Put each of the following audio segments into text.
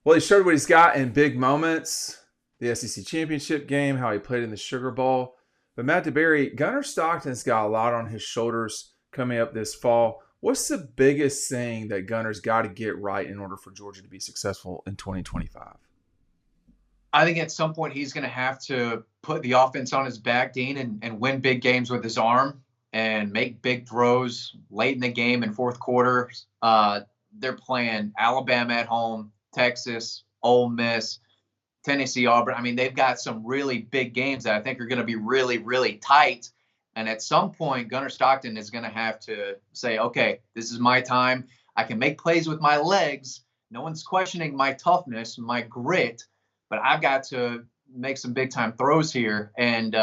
Well, he showed what he's got in big moments, the SEC championship game, how he played in the Sugar Bowl. But Matt DeBerry, Gunnar Stockton's got a lot on his shoulders coming up this fall. What's the biggest thing that Gunnar's got to get right in order for Georgia to be successful in 2025? I think at some point he's going to have to put the offense on his back, Dean, and win big games with his arm and make big throws late in the game in fourth quarter. They're playing Alabama at home, Texas, Ole Miss, Tennessee, Auburn. I mean, they've got some really big games that I think are going to be really, really tight. And at some point, Gunnar Stockton is going to have to say, okay, this is my time. I can make plays with my legs. No one's questioning my toughness, my grit, but I've got to make some big time throws here. And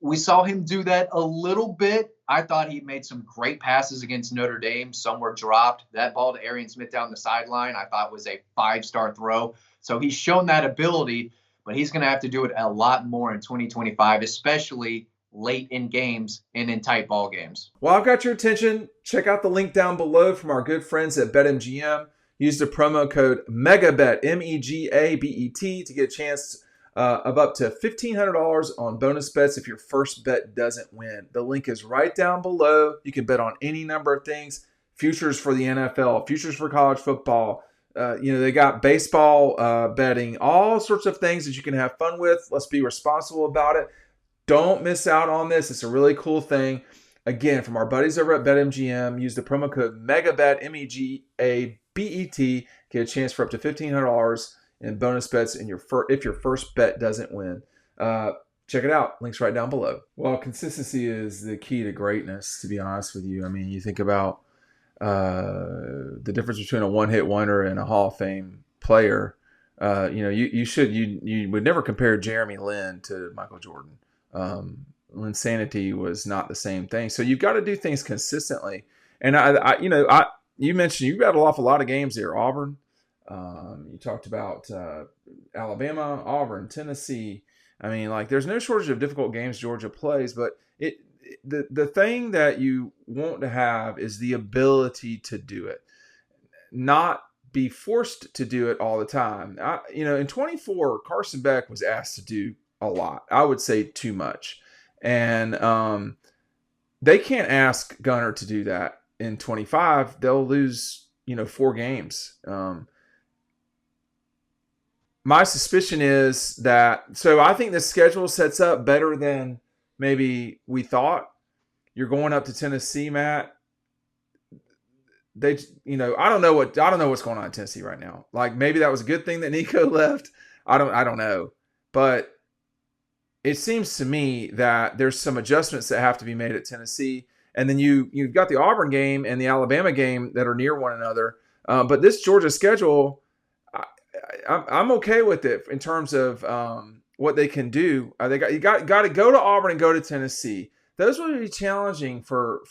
we saw him do that a little bit. I thought he made some great passes against Notre Dame. Some were dropped. That ball to Arian Smith down the sideline, I thought was a 5-star throw. So he's shown that ability, but he's going to have to do it a lot more in 2025, especially late in games and in tight ball games. Well, I've got your attention. Check out the link down below from our good friends at BetMGM. Use the promo code MEGABET, MEGABET, to get a chance of up to $1,500 on bonus bets if your first bet doesn't win. The link is right down below. You can bet on any number of things. Futures for the NFL, futures for college football. They got baseball betting, all sorts of things that you can have fun with. Let's be responsible about it. Don't miss out on this. It's a really cool thing. Again, from our buddies over at BetMGM, use the promo code MEGABET, MEGABET. Get a chance for up to $1,500 in bonus bets if your first bet doesn't win. Check it out. Links right down below. Well, consistency is the key to greatness, to be honest with you. I mean, you think about the difference between a one-hit wonder and a Hall of Fame player. You would never compare Jeremy Lin to Michael Jordan. Insanity was not the same thing. So you've got to do things consistently. And you mentioned you rattled off a lot of games there. Auburn. You talked about Alabama, Auburn, Tennessee. I mean, there's no shortage of difficult games Georgia plays, but the thing that you want to have is the ability to do it, not be forced to do it all the time. In 24, Carson Beck was asked to do a lot. I would say too much. And they can't ask Gunnar to do that in 25. They'll lose, 4 games. My suspicion is so I think the schedule sets up better than maybe we thought. You're going up to Tennessee, Matt. I don't know what's going on in Tennessee right now. Maybe that was a good thing that Nico left. I don't know. But it seems to me that there's some adjustments that have to be made at Tennessee. And then you've got the Auburn game and the Alabama game that are near one another. But this Georgia schedule, I'm okay with it in terms of what they can do. You got to go to Auburn and go to Tennessee. Those will be challenging for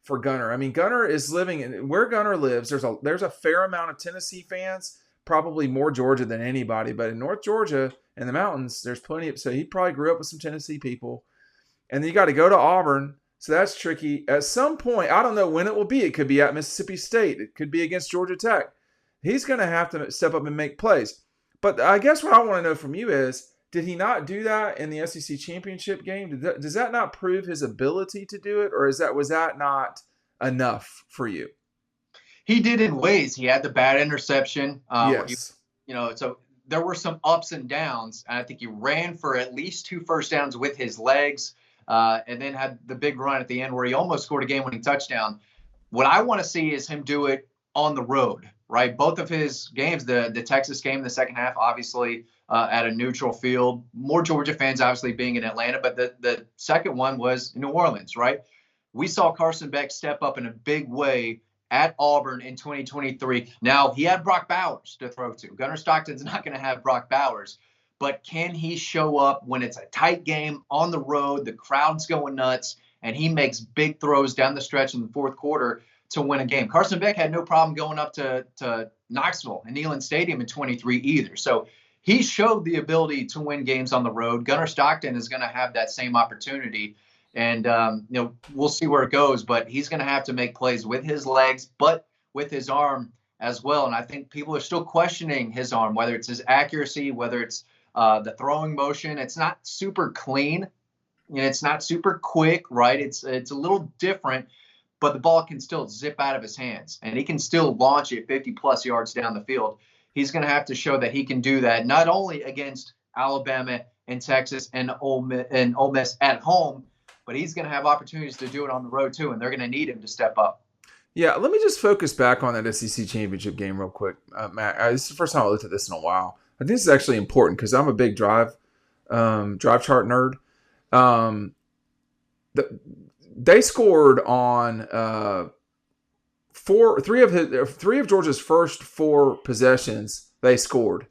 Gunnar. I mean, Gunnar is living where Gunnar lives. There's a fair amount of Tennessee fans, probably more Georgia than anybody. But in North Georgia and the mountains, there's plenty of. So he probably grew up with some Tennessee people. And then you got to go to Auburn. So that's tricky. At some point, I don't know when it will be. It could be at Mississippi State. It could be against Georgia Tech. He's going to have to step up and make plays. But I guess what I want to know from you is, did he not do that in the SEC championship game? Does that not prove his ability to do it? Or was that not enough for you? He did in ways. He had the bad interception. Yes. So there were some ups and downs. And I think he ran for at least 2 first downs with his legs. And then had the big run at the end where he almost scored a game-winning touchdown. What I want to see is him do it on the road, right? Both of his games, the Texas game in the second half, obviously at a neutral field. More Georgia fans obviously being in Atlanta, but the second one was in New Orleans, right? We saw Carson Beck step up in a big way at Auburn in 2023. Now, he had Brock Bowers to throw to. Gunnar Stockton's not going to have Brock Bowers. But can he show up when it's a tight game on the road, the crowd's going nuts, and he makes big throws down the stretch in the fourth quarter to win a game? Carson Beck had no problem going up to Knoxville and Neyland Stadium in 23 either. So he showed the ability to win games on the road. Gunnar Stockton is going to have that same opportunity. And, we'll see where it goes. But he's going to have to make plays with his legs, but with his arm as well. And I think people are still questioning his arm, whether it's his accuracy, whether it's the throwing motion. It's not super clean. It's not super quick, right? It's a little different, but the ball can still zip out of his hands, and he can still launch it 50-plus yards down the field. He's going to have to show that he can do that, not only against Alabama and Texas and Ole Miss at home, but he's going to have opportunities to do it on the road too, and they're going to need him to step up. Yeah, let me just focus back on that SEC championship game real quick, Matt. This is the first time I looked at this in a while. I think this is actually important because I'm a big drive chart nerd. They scored on three of Georgia's first 4 possessions. They scored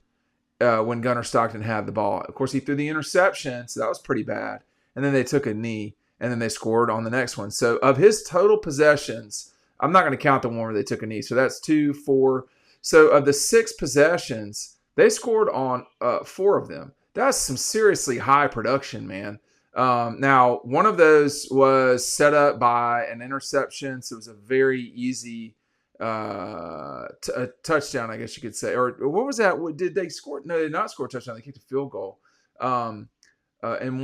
when Gunnar Stockton had the ball. Of course, he threw the interception, so that was pretty bad. And then they took a knee, and then they scored on the next one. So of his total possessions, I'm not going to count the one where they took a knee. So that's 2, 4. So of the 6 possessions, they scored on 4 of them. That's some seriously high production, man. Now, one of those was set up by an interception, so it was a very easy a touchdown, I guess you could say. Or what was that? Did they score? No, they did not score a touchdown. They kicked a field goal. And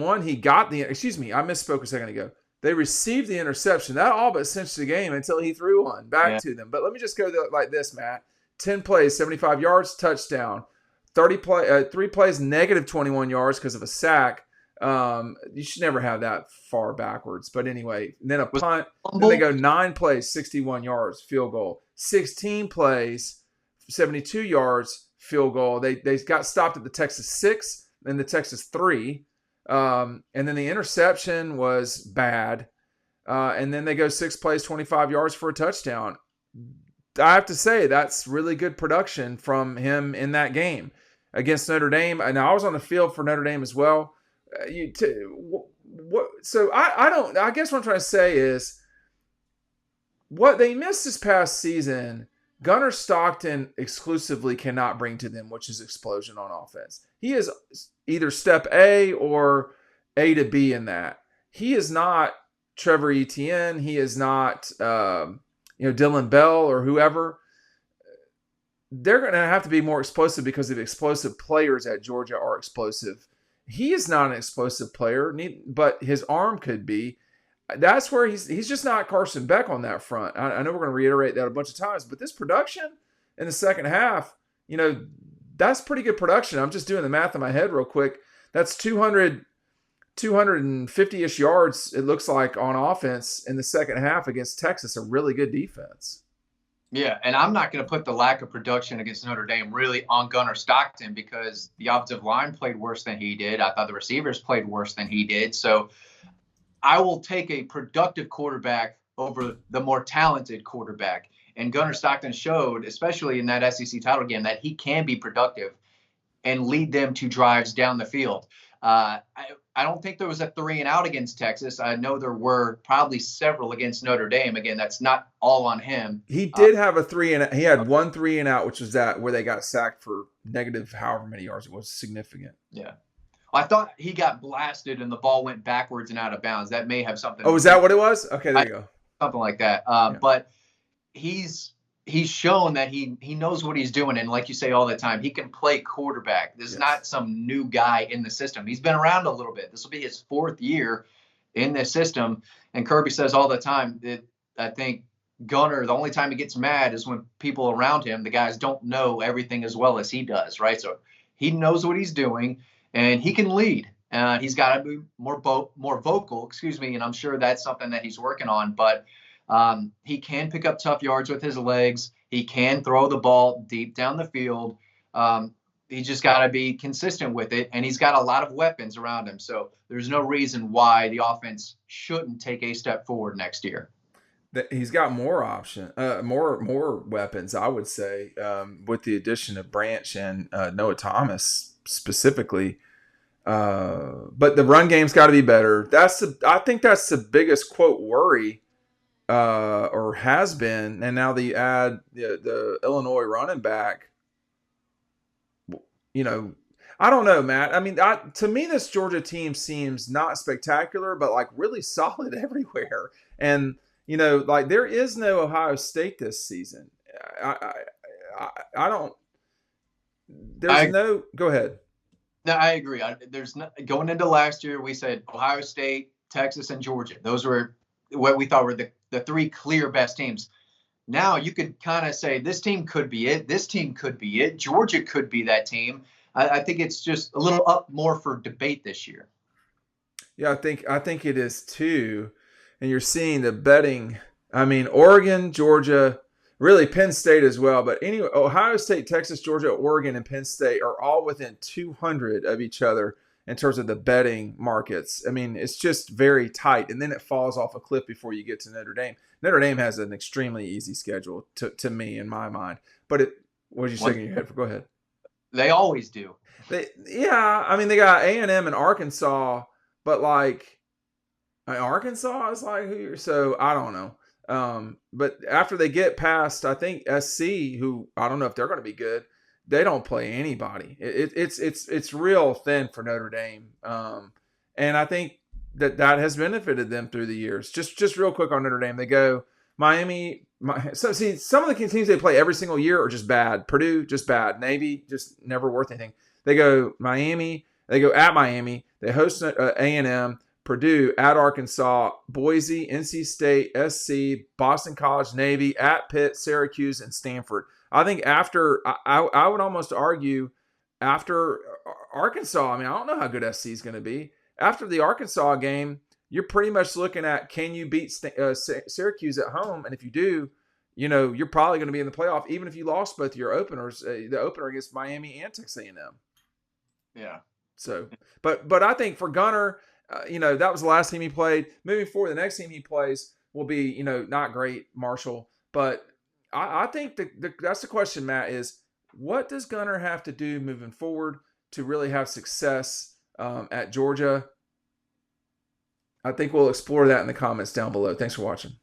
one, he got I misspoke a second ago. They received the interception. That all but cinched the game until he threw one back to them. But let me just go like this, Matt. 10 plays, 75 yards, touchdown. 3 plays, negative 21 yards because of a sack. You should never have that far backwards. But anyway, then a punt. Then they go 9 plays, 61 yards, field goal. 16 plays, 72 yards, field goal. They got stopped at the Texas 6 and the Texas 3. And then the interception was bad. And then they go 6 plays, 25 yards for a touchdown. I have to say that's really good production from him in that game against Notre Dame. And I was on the field for Notre Dame as well. So I guess what I'm trying to say is what they missed this past season, Gunnar Stockton exclusively cannot bring to them, which is explosion on offense. He is either step A or A to B in that. He is not Trevor Etienne. He is not, Dylan Bell or whoever. They're going to have to be more explosive because the explosive players at Georgia are explosive. He is not an explosive player, but his arm could be. That's where he's just not Carson Beck on that front. I know we're going to reiterate that a bunch of times, but this production in the second half, that's pretty good production. I'm just doing the math in my head real quick. That's 250-ish yards, it looks like, on offense in the second half against Texas, a really good defense. Yeah, and I'm not going to put the lack of production against Notre Dame really on Gunnar Stockton because the offensive line played worse than he did. I thought the receivers played worse than he did. So I will take a productive quarterback over the more talented quarterback. And Gunnar Stockton showed, especially in that SEC title game, that he can be productive and lead them to drives down the field. I don't think there was a 3-and-out against Texas. I know there were probably several against Notre Dame. Again, that's not all on him. He did have a 3-and-out. He had 1 3-and-out, which was that where they got sacked for negative however many yards. It was significant. Yeah. I thought he got blasted and the ball went backwards and out of bounds. That may have something. Oh, is that what it was? Okay, there you go. Something like that. But he's shown that he knows what he's doing. And like you say all the time, he can play quarterback. This is not some new guy in the system. He's been around a little bit. This will be his 4th year in this system. And Kirby says all the time that I think Gunnar, the only time he gets mad is when people around him, the guys don't know everything as well as he does, right? So he knows what he's doing and he can lead. He's got to be more vocal, and I'm sure that's something that he's working on. But he can pick up tough yards with his legs. He can throw the ball deep down the field. He just got to be consistent with it, and he's got a lot of weapons around him. So there's no reason why the offense shouldn't take a step forward next year. He's got more more weapons, I would say, with the addition of Branch and Noah Thomas specifically. But the run game's got to be better. I think that's the biggest quote worry. Or has been, and now they add the Illinois running back. I don't know, Matt. I mean, to me, this Georgia team seems not spectacular, but like really solid everywhere. And there is no Ohio State this season. I don't. There's I no. Go ahead. no, I agree. There's no, going into last year, we said Ohio State, Texas, and Georgia. Those were what we thought were the three clear best teams. Now you could kind of say this team could be it. This team could be it. Georgia could be that team. I think it's just a little up more for debate this year. Yeah, I think it is too. And you're seeing the betting. I mean, Oregon, Georgia, really Penn State as well. But anyway, Ohio State, Texas, Georgia, Oregon, and Penn State are all within 200 of each other in terms of the betting markets. I mean, it's just very tight. And then it falls off a cliff before you get to Notre Dame. Notre Dame has an extremely easy schedule to me, in my mind. But what did you What shaking your head for? Go ahead. they always do. Yeah, I mean, they got A&M and Arkansas, but like, Arkansas is like who you're, so I don't know. But after they get past, I think SC, who I don't know if they're going to be good, they don't play anybody. It's real thin for Notre Dame, and I think that has benefited them through the years. Just real quick on Notre Dame, they go Miami. So see, some of the teams they play every single year are just bad. Purdue just bad. Navy just never worth anything. They go Miami. They go at Miami. They host A&M. Purdue, at Arkansas, Boise, NC State, SC, Boston College, Navy, at Pitt, Syracuse, and Stanford. I think after, I would almost argue after Arkansas, I mean, I don't know how good SC is going to be. After the Arkansas game, you're pretty much looking at, can you beat Syracuse at home? And if you do, you're probably going to be in the playoff, even if you lost both your openers, the opener against Miami and Texas A&M. Yeah. So, but I think for Gunnar, that was the last team he played. Moving forward, the next team he plays will be, not great, Marshall. But I think that's the question, Matt, is what does Gunnar have to do moving forward to really have success at Georgia? I think we'll explore that in the comments down below. Thanks for watching.